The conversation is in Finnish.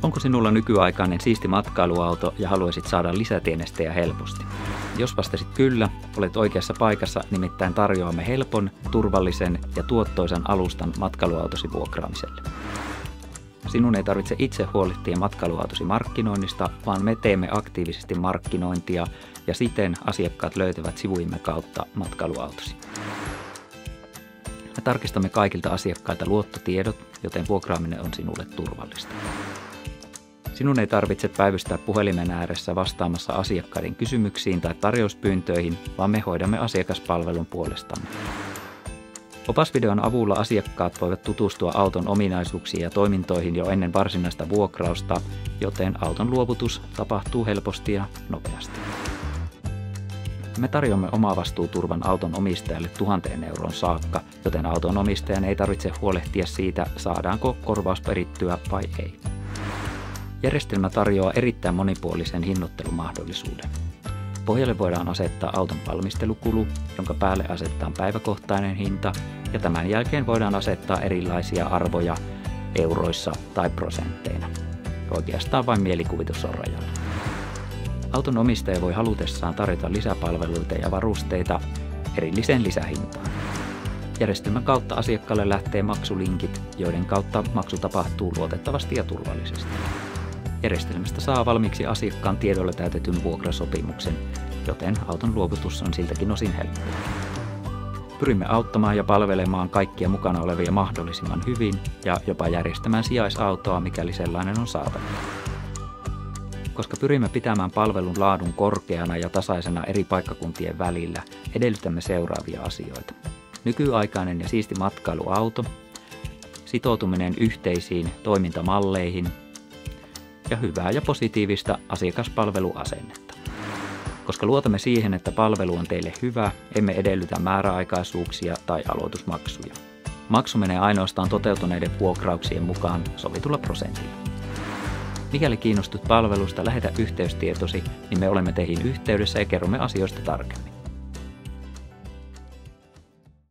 Onko sinulla nykyaikainen siisti matkailuauto ja haluaisit saada lisätienestejä helposti? Jos vastasit kyllä, olet oikeassa paikassa, nimittäin tarjoamme helpon, turvallisen ja tuottoisan alustan matkailuautosi vuokraamiselle. Sinun ei tarvitse itse huolehtia matkailuautosi markkinoinnista, vaan me teemme aktiivisesti markkinointia ja siten asiakkaat löytävät sivuimme kautta matkailuautosi. Me tarkistamme kaikilta asiakkailta luottotiedot, joten vuokraaminen on sinulle turvallista. Sinun ei tarvitse päivystää puhelimen ääressä vastaamassa asiakkaiden kysymyksiin tai tarjouspyyntöihin, vaan me hoidamme asiakaspalvelun puolestamme. Opasvideon avulla asiakkaat voivat tutustua auton ominaisuuksiin ja toimintoihin jo ennen varsinaista vuokrausta, joten auton luovutus tapahtuu helposti ja nopeasti. Me tarjoamme omavastuuturvan auton omistajalle 1 000 € saakka, joten auton omistajan ei tarvitse huolehtia siitä, saadaanko korvaus perittyä vai ei. Järjestelmä tarjoaa erittäin monipuolisen hinnoittelumahdollisuuden. Pohjalle voidaan asettaa auton valmistelukulu, jonka päälle asetetaan päiväkohtainen hinta, ja tämän jälkeen voidaan asettaa erilaisia arvoja euroissa tai prosentteina. Oikeastaan vain mielikuvitus on rajalla. Auton omistaja voi halutessaan tarjota lisäpalveluita ja varusteita erilliseen lisähintaan. Järjestelmän kautta asiakkaalle lähtee maksulinkit, joiden kautta maksu tapahtuu luotettavasti ja turvallisesti. Järjestelmästä saa valmiiksi asiakkaan tiedolla täytetyn vuokrasopimuksen, joten auton luovutus on siltäkin osin helppoa. Pyrimme auttamaan ja palvelemaan kaikkia mukana olevia mahdollisimman hyvin ja jopa järjestämään sijaisautoa, mikäli sellainen on saatavilla. Koska pyrimme pitämään palvelun laadun korkeana ja tasaisena eri paikkakuntien välillä, edellytämme seuraavia asioita. Nykyaikainen ja siisti matkailuauto, sitoutuminen yhteisiin toimintamalleihin ja hyvää ja positiivista asiakaspalveluasennetta. Koska luotamme siihen, että palvelu on teille hyvä, emme edellytä määräaikaisuuksia tai aloitusmaksuja. Maksu menee ainoastaan toteutuneiden vuokrauksien mukaan sovitulla prosentilla. Mikäli kiinnostut palvelusta, lähetä yhteystietosi, niin me olemme teihin yhteydessä ja kerromme asioista tarkemmin.